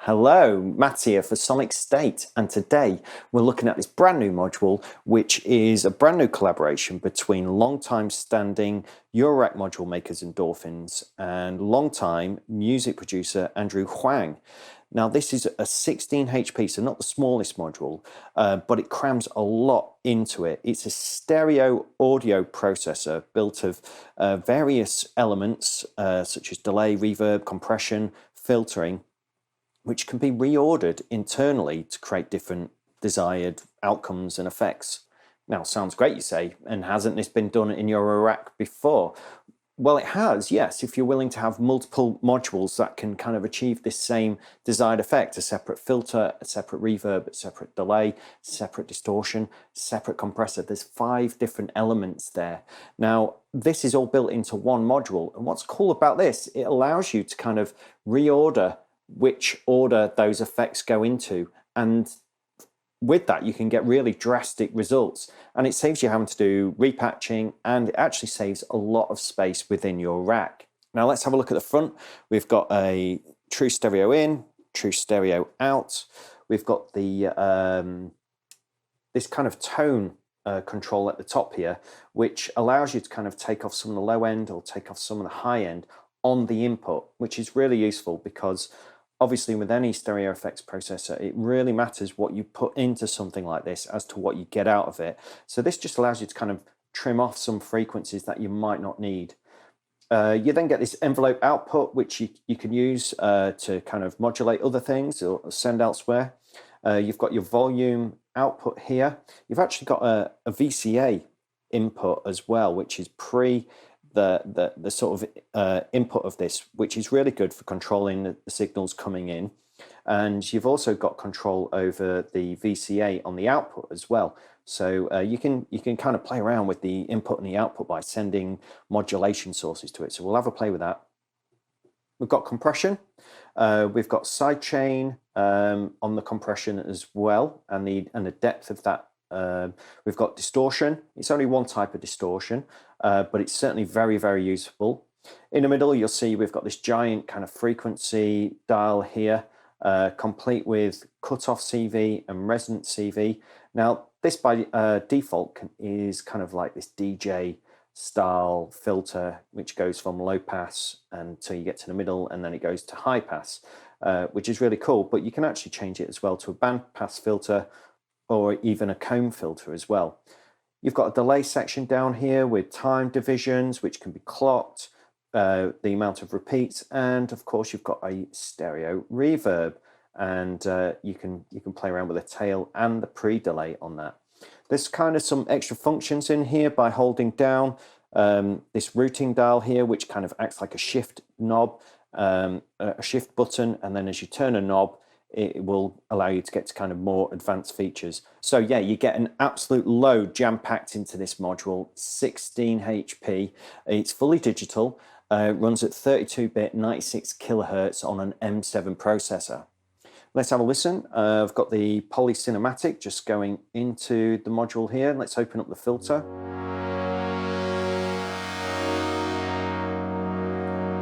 Hello, Matt here for Sonicstate, and today we're looking at this brand new module, which is a brand new collaboration between long-time standing Eurorack module makers Endorphins and long-time music producer Andrew Huang. Now this is a 16 HP, so not the smallest module, but it crams a lot into it. It's a stereo audio processor built of various elements such as delay, reverb, compression, filtering, which can be reordered internally to create different desired outcomes and effects. Now, sounds great, you say, and hasn't this been done in your rack before? Well, it has, yes, if you're willing to have multiple modules that can kind of achieve this same desired effect: a separate filter, a separate reverb, a separate delay, separate distortion, separate compressor. There's 5 different elements there. Now, this is all built into one module, and what's cool about this, it allows you to kind of reorder which order those effects go into, and with that you can get really drastic results, and it saves you having to do repatching, and it actually saves a lot of space within your rack. Now let's have a look at the front. We've got a true stereo in, true stereo out. We've got the this kind of tone control at the top here, which allows you to kind of take off some of the low end or take off some of the high end on the input, which is really useful because obviously with any stereo effects processor, it really matters what you put into something like this as to what you get out of it. So this just allows you to kind of trim off some frequencies that you might not need. You then get this envelope output, which you can use to kind of modulate other things or send elsewhere. You've got your volume output here. You've actually got a VCA input as well, which is pre the sort of input of this, which is really good for controlling the signals coming in. And you've also got control over the VCA on the output as well. So you can kind of play around with the input and the output by sending modulation sources to it. So we'll have a play with that. We've got compression. We've got sidechain on the compression as well, and the depth of that. We've got distortion. It's only one type of distortion, but it's certainly very, very useful. In the middle, you'll see we've got this giant kind of frequency dial here, complete with cutoff CV and resonant CV. Now, this by default is kind of like this DJ style filter, which goes from low pass until you get to the middle, and then it goes to high pass, which is really cool. But you can actually change it as well to a band pass filter, or even a comb filter as well. You've got a delay section down here with time divisions, which can be clocked, the amount of repeats, and of course you've got a stereo reverb, and you can play around with the tail and the pre-delay on that. There's kind of some extra functions in here by holding down this routing dial here, which kind of acts like a shift knob, a shift button, and then as you turn a knob, it will allow you to get to kind of more advanced features. So yeah, you get an absolute load jam-packed into this module, 16 HP. It's fully digital, runs at 32-bit, 96 kilohertz on an M7 processor. Let's have a listen. I've got the polycinematic just going into the module here. Let's open up the filter.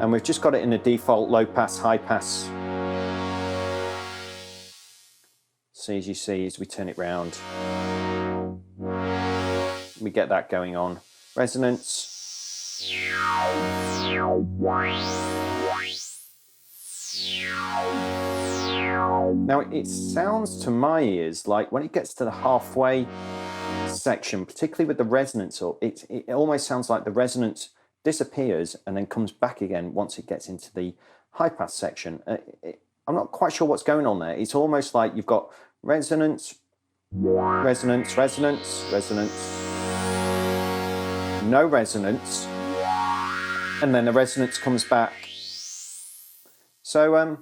And we've just got it in the default low pass, high pass. So as you see, as we turn it round, we get that going on. Resonance. Now it sounds to my ears like when it gets to the halfway section, particularly with the resonance, it almost sounds like the resonance disappears and then comes back again once it gets into the high pass section. I'm not quite sure what's going on there. It's almost like you've got resonance, resonance, resonance, resonance, no resonance, and then the resonance comes back. So I'm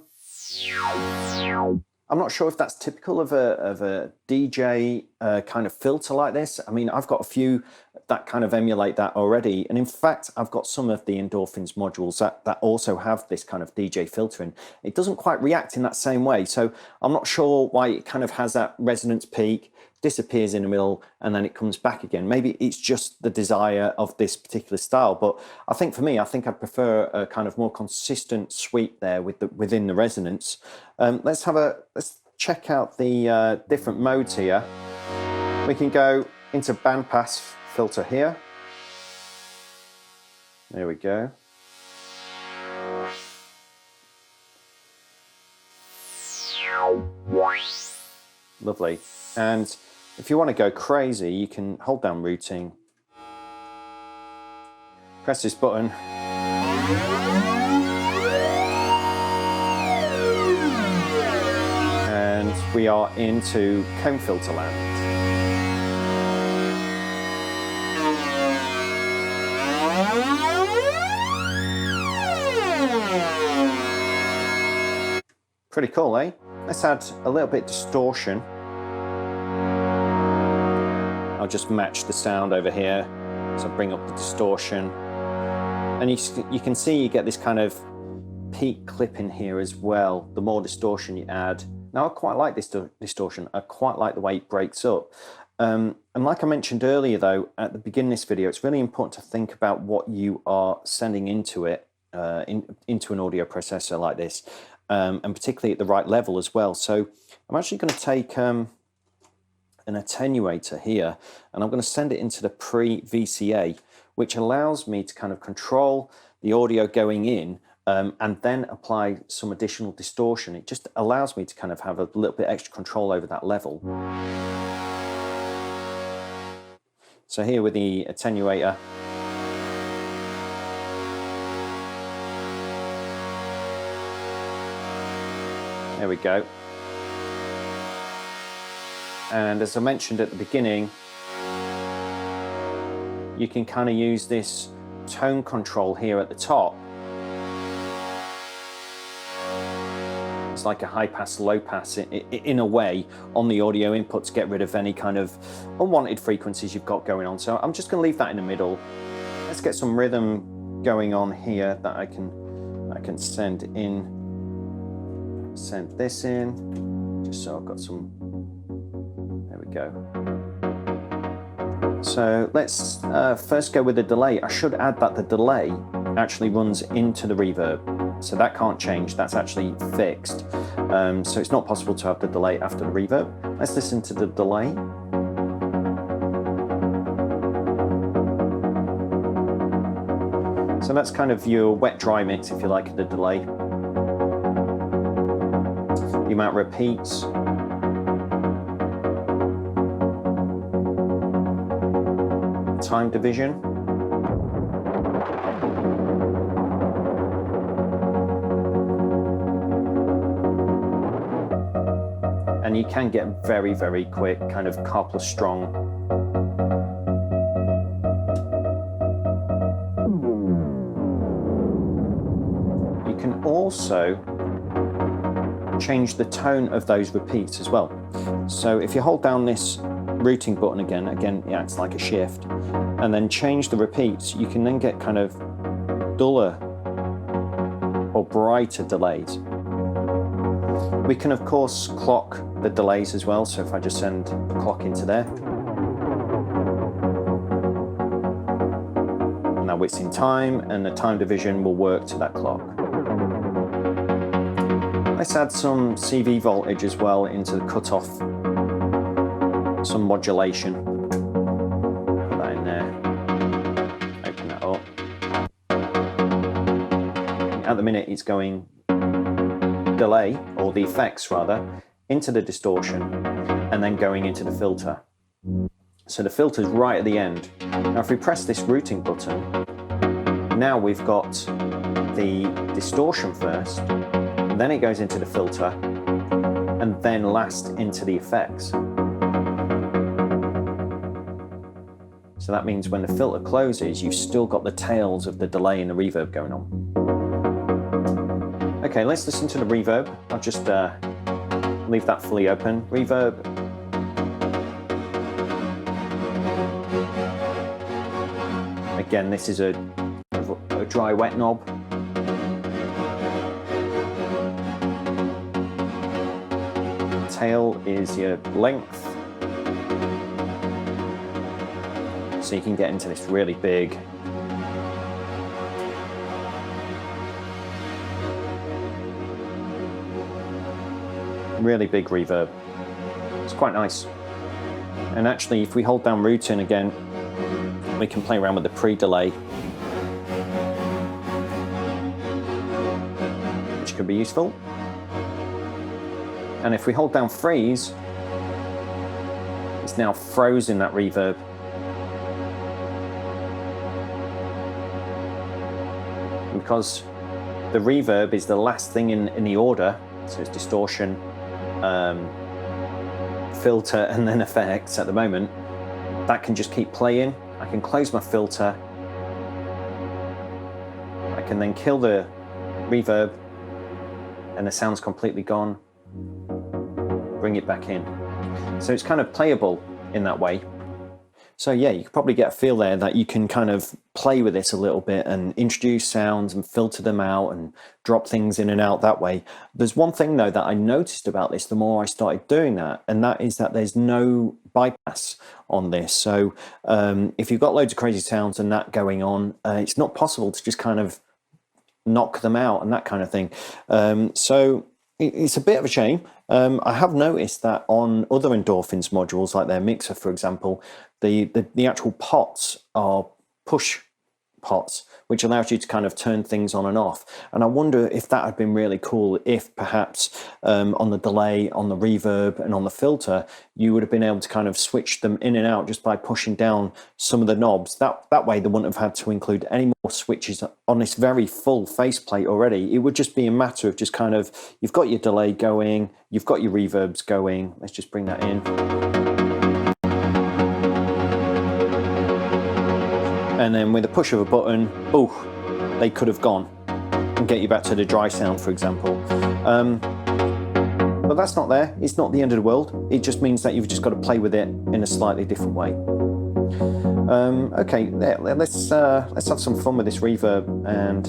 not sure if that's typical of a DJ kind of filter like this. I mean, I've got a few that kind of emulate that already. And in fact, I've got some of the Endorphins modules that also have this kind of DJ filtering. It doesn't quite react in that same way. So I'm not sure why it kind of has that resonance peak, disappears in the middle, and then it comes back again. Maybe it's just the desire of this particular style, but I think for me, I think I'd prefer a kind of more consistent sweep there within the resonance. Let's check out the different modes here. We can go into bandpass filter here. There we go. Lovely. And if you want to go crazy, you can hold down routing, press this button, and we are into comb filter land. Pretty cool, eh? Let's add a little bit of distortion. I'll just match the sound over here. So bring up the distortion. And you can see you get this kind of peak clip in here as well, the more distortion you add. Now I quite like this distortion. I quite like the way it breaks up. And like I mentioned earlier though, at the beginning of this video, it's really important to think about what you are sending into it, into an audio processor like this. And particularly at the right level as well. So I'm actually going to take an attenuator here, and I'm going to send it into the pre-VCA, which allows me to kind of control the audio going in and then apply some additional distortion. It just allows me to kind of have a little bit extra control over that level. So here with the attenuator, there we go. And as I mentioned at the beginning, you can kind of use this tone control here at the top. It's like a high pass, low pass in a way on the audio input to get rid of any kind of unwanted frequencies you've got going on. So I'm just going to leave that in the middle. Let's get some rhythm going on here that I can send in. Send this in, just so I've got some, there we go. So let's first go with the delay. I should add that the delay actually runs into the reverb. So that can't change, that's actually fixed. So it's not possible to have the delay after the reverb. Let's listen to the delay. So that's kind of your wet dry mix, if you like, the delay. The amount of repeats, time division, and you can get very, very quick kind of couple strong. You can also change the tone of those repeats as well. So if you hold down this routing button again, it acts like a shift, and then change the repeats, you can then get kind of duller or brighter delays. We can of course clock the delays as well, so if I just send the clock into there, now it's in time, and the time division will work to that clock. Let's add some CV voltage as well into the cutoff, some modulation. Put that in there, open that up. At the minute it's going delay, or the effects rather, into the distortion and then going into the filter. So the filter's right at the end. Now if we press this routing button, now we've got the distortion first, then it goes into the filter, and then last into the effects. So that means when the filter closes, you've still got the tails of the delay and the reverb going on. Okay, let's listen to the reverb. I'll just leave that fully open. Reverb. Again, this is a dry wet knob. Tail is your length, So you can get into this really big, reverb. It's quite nice. And actually, if we hold down routing again, we can play around with the pre-delay, which could be useful. And if we hold down freeze, it's now frozen that reverb. And because the reverb is the last thing in the order, so it's distortion, filter, and then effects at the moment, that can just keep playing. I can close my filter. I can then kill the reverb, and the sound's completely gone. Bring it back in. So it's kind of playable in that way. So yeah, you can probably get a feel there that you can kind of play with this a little bit and introduce sounds and filter them out and drop things in and out that way. There's one thing though that I noticed about this the more I started doing that, and that is that there's no bypass on this. So if you've got loads of crazy sounds and that going on, it's not possible to just kind of knock them out and that kind of thing. So it's a bit of a shame. I have noticed that on other Endorphins modules, like their mixer, for example, the actual pots are push pots, which allows you to kind of turn things on and off. And I wonder if that had been really cool if perhaps on the delay, on the reverb, and on the filter, you would have been able to kind of switch them in and out just by pushing down some of the knobs. That way they wouldn't have had to include any more switches on this very full faceplate already. It would just be a matter of just kind of, you've got your delay going, you've got your reverbs going. Let's just bring that in. And then with a push of a button, oh, they could have gone and get you back to the dry sound, for example. But that's not there. It's not the end of the world. It just means that you've just got to play with it in a slightly different way. Okay, let's have some fun with this reverb, and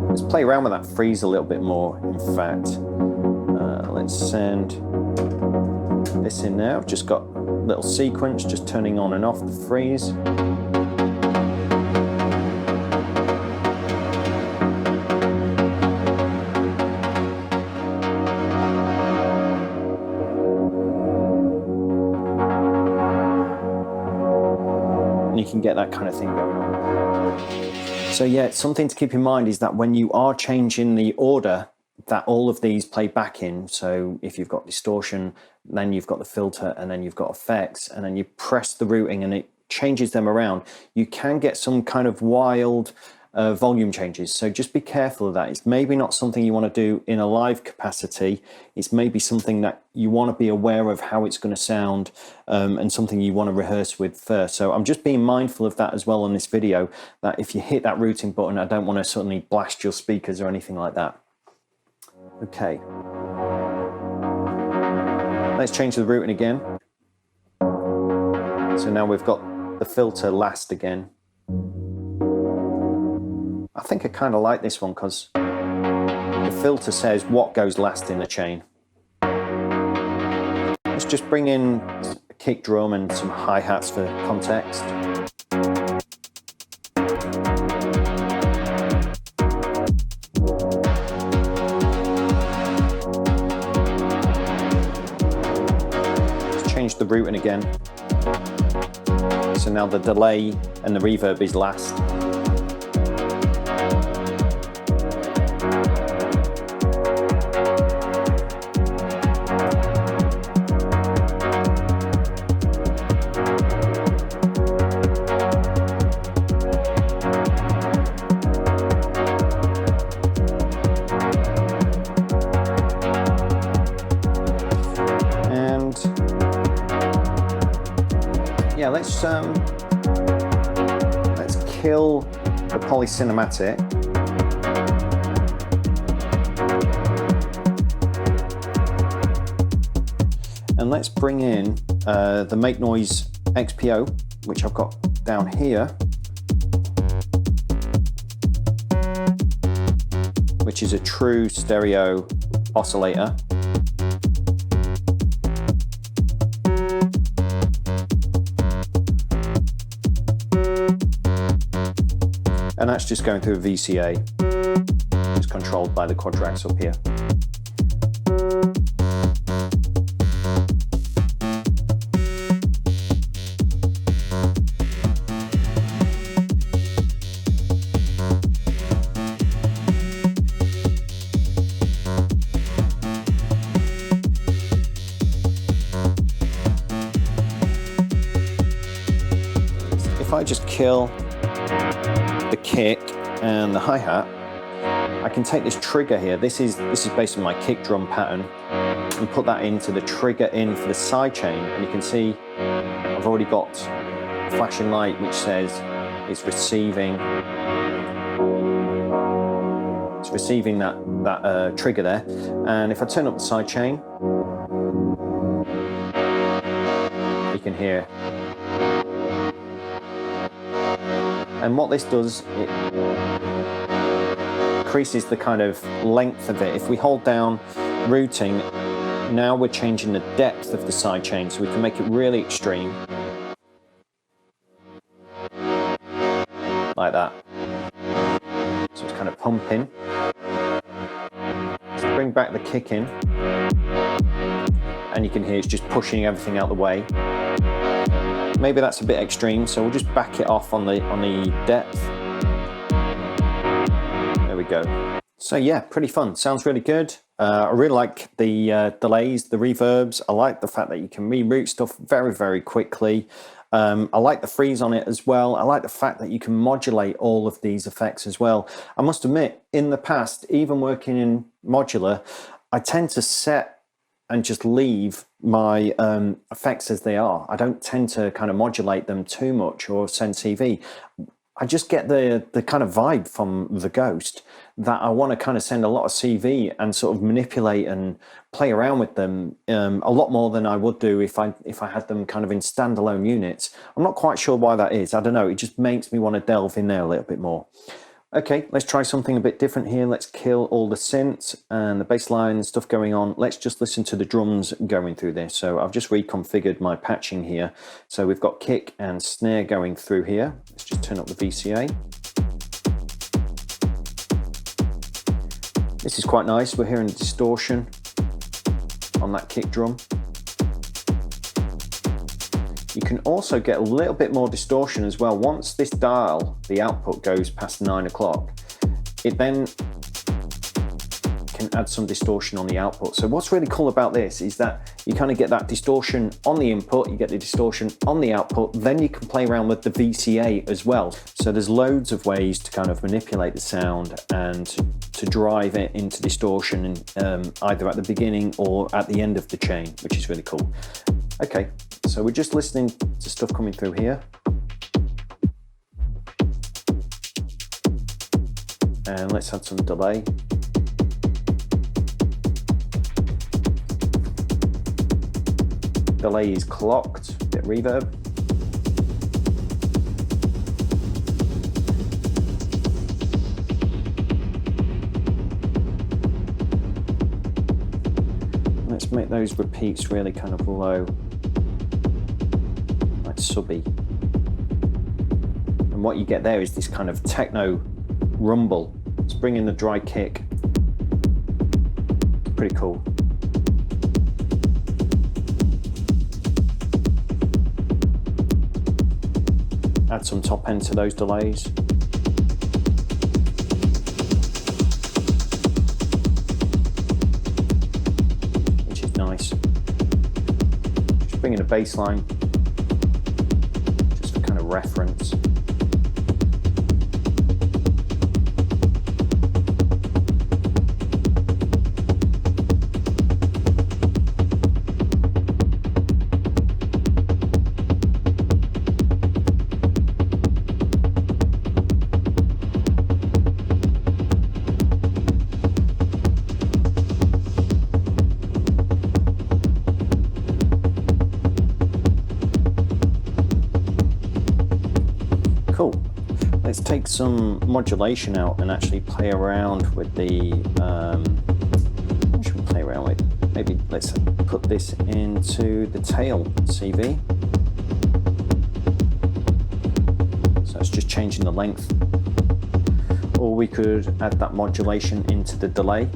let's play around with that freeze a little bit more. In fact, let's send this in now. I've just got a little sequence just turning on and off the freeze. And you can get that kind of thing going on. So yeah, something to keep in mind is that when you are changing the order that all of these play back in, so if you've got distortion, then you've got the filter, and then you've got effects, and then you press the routing and it changes them around, you can get some kind of wild volume changes. So just be careful of that. It's maybe not something you want to do in a live capacity. It's maybe something that you want to be aware of how it's going to sound, and something you want to rehearse with first. So I'm just being mindful of that as well in this video, that if you hit that routing button, I don't want to suddenly blast your speakers or anything like that. Okay, let's change the routing again. So now we've got the filter last again. I think I kind of like this one because the filter says what goes last in the chain. Let's just bring in a kick drum and some hi-hats for context. Change the routing again. So now the delay and the reverb is last. Yeah, let's kill the polycinematic. And let's bring in the Make Noise XPO, which I've got down here, which is a true stereo oscillator. and that's just going through a VCA. It's controlled by the quad racks up here. If I just kill the kick and the hi-hat, I can take this trigger here. This is based on my kick drum pattern, and put that into the trigger in for the sidechain, and you can see I've already got a flashing light which says it's receiving that trigger there. And if I turn up the sidechain, you can hear. And what this does, it increases the kind of length of it. If we hold down routing, now we're changing the depth of the sidechain, so we can make it really extreme. Like that. So it's kind of pumping. Let's bring back the kick in. And you can hear it's just pushing everything out the way. Maybe that's a bit extreme, so we'll just back it off on the depth. There we go. So yeah, pretty fun. Sounds really good. I really like the delays, the reverbs. I like the fact that you can reroute stuff very, very quickly. I like the freeze on it as well. I like the fact that you can modulate all of these effects as well. I must admit, in the past, even working in Modular, I tend to set and just leave my effects as they are. I don't tend to kind of modulate them too much or send CV. I just get the kind of vibe from the Ghost that I want to kind of send a lot of CV and sort of manipulate and play around with them a lot more than I would do if I had them kind of in standalone units. I'm not quite sure why that is. I don't know. It just makes me want to delve in there a little bit more. Okay, let's try something a bit different here. Let's kill all the synths and the bass line and stuff going on. Let's just listen to the drums going through this. So I've just reconfigured my patching here. So we've got kick and snare going through here. Let's just turn up the VCA. This is quite nice. We're hearing distortion on that kick drum. You can also get a little bit more distortion as well. Once this dial, the output, goes past 9 o'clock, it then can add some distortion on the output. So what's really cool about this is that you kind of get that distortion on the input, you get the distortion on the output, then you can play around with the VCA as well. So there's loads of ways to kind of manipulate the sound and to drive it into distortion, either at the beginning or at the end of the chain, which is really cool. Okay, so we're just listening to stuff coming through here. And let's add some delay. Delay is clocked, a bit reverb. Let's make those repeats really kind of low. Subby, and what you get there is this kind of techno rumble. Let's bring in the dry kick. Pretty cool. Add some top end to those delays. Which is nice. Just bring in a bass line. Reference. Cool. Let's take some modulation out and actually play around with the, what should we play around with? Maybe let's put this into the tail CV. So it's just changing the length. we could add that modulation into the delay.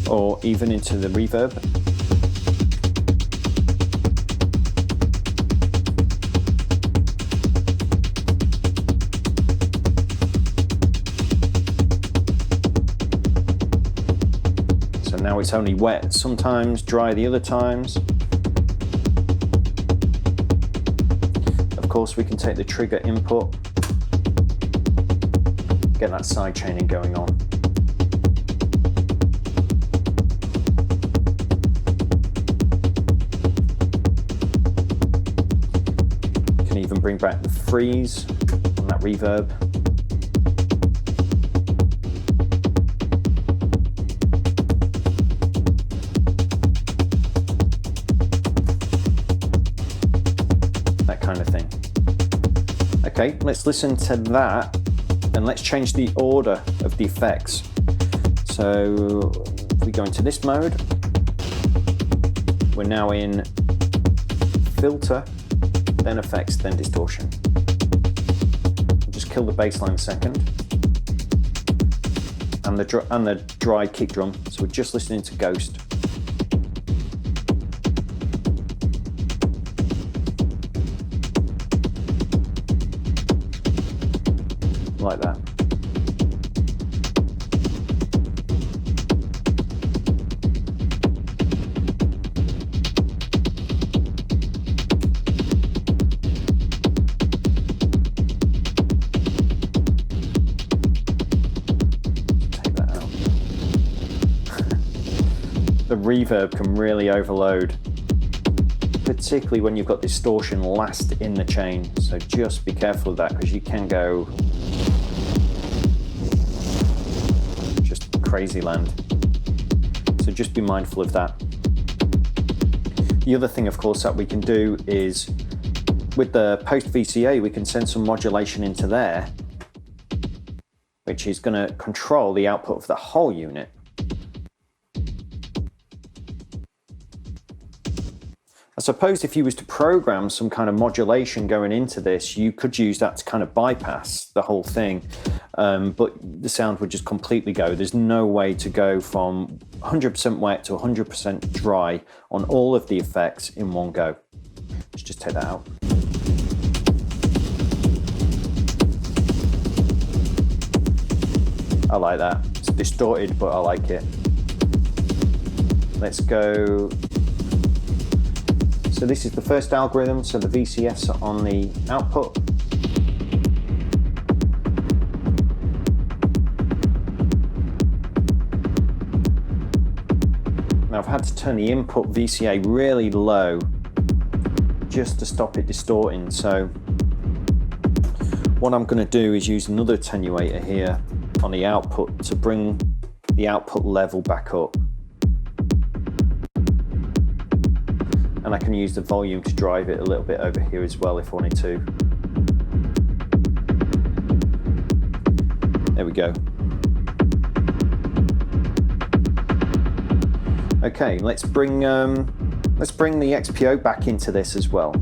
Or even into the reverb. So now it's only wet sometimes, dry the other times. Of course, we can take the trigger input, get that sidechaining going on. Even bring back the freeze on that reverb. That kind of thing. Okay, let's listen to that and let's change the order of the effects. So if we go into this mode, we're now in filter, then effects, then distortion. Just kill the bass line a second. And the dry kick drum, so we're just listening to Ghost. Like that. The reverb can really overload, particularly when you've got distortion last in the chain. So just be careful of that, because you can go just crazy land. So just be mindful of that. The other thing, of course, that we can do is with the post VCA, we can send some modulation into there, which is going to control the output of the whole unit. I suppose if you was to program some kind of modulation going into this, you could use that to kind of bypass the whole thing, but the sound would just completely go. There's no way to go from 100% wet to 100% dry on all of the effects in one go. Let's just take that out. I like that. It's distorted, but I like it. Let's go. So this is the first algorithm, so the VCFs are on the output. Now I've had to turn the input VCA really low just to stop it distorting. So what I'm going to do is use another attenuator here on the output to bring the output level back up. And I can use the volume to drive it a little bit over here as well if I wanted to. There we go. Okay, let's bring the XPO back into this as well.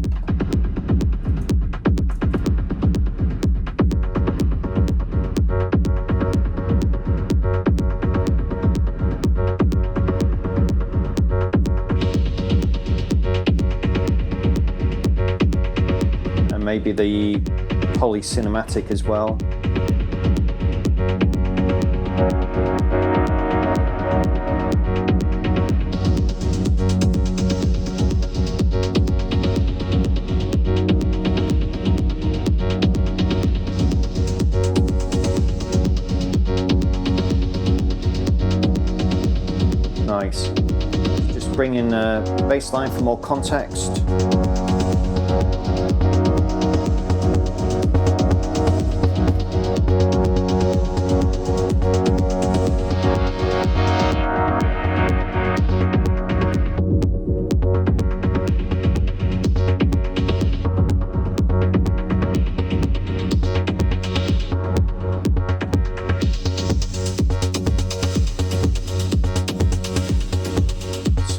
Maybe the poly cinematic as well. Nice. Just bring in a bass line for more context.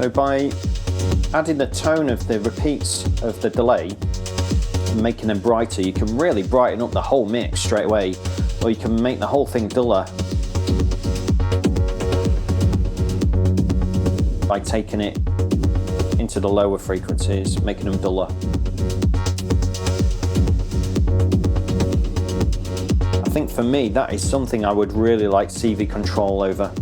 So by adding the tone of the repeats of the delay and making them brighter, you can really brighten up the whole mix straight away, or you can make the whole thing duller by taking it into the lower frequencies, making them duller. I think for me, that is something I would really like CV control over.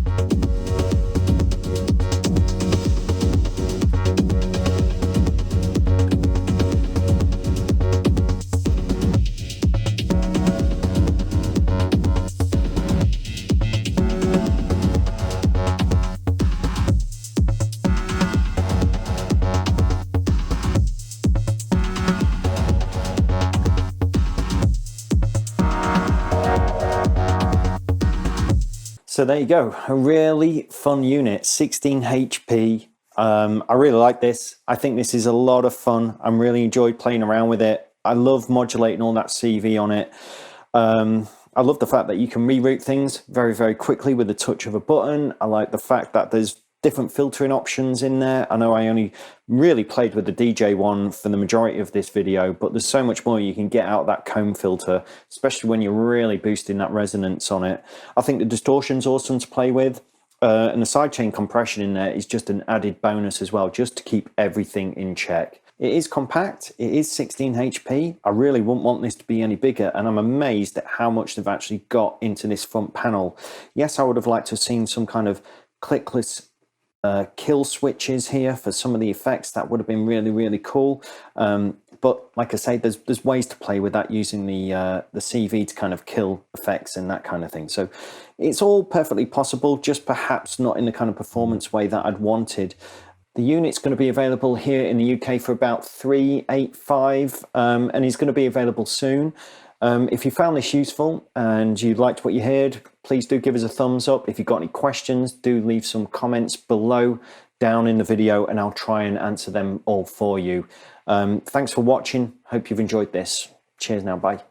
So there you go, a really fun unit, 16 HP. I really like this. I think this is a lot of fun. I'm really enjoyed playing around with it. I love modulating all that CV on it. I love the fact that you can reroute things very, very quickly with the touch of a button. I like the fact that there's different filtering options in there. I know I only really played with the DJ one for the majority of this video, but there's so much more you can get out of that comb filter, especially when you're really boosting that resonance on it. I think the distortion's awesome to play with, and the sidechain compression in there is just an added bonus as well, just to keep everything in check. It is compact, it is 16 HP. I really wouldn't want this to be any bigger, and I'm amazed at how much they've actually got into this front panel. Yes, I would have liked to have seen some kind of clickless kill switches here for some of the effects. That would have been really, really cool. But like I say, there's ways to play with that using the CV to kind of kill effects and that kind of thing. So it's all perfectly possible, just perhaps not in the kind of performance way that I'd wanted. The unit's going to be available here in the UK for about $385, and is going to be available soon. If you found this useful and you liked what you heard, please do give us a thumbs up. If you've got any questions, do leave some comments below down in the video, and I'll try and answer them all for you. Thanks for watching. Hope you've enjoyed this. Cheers now. Bye.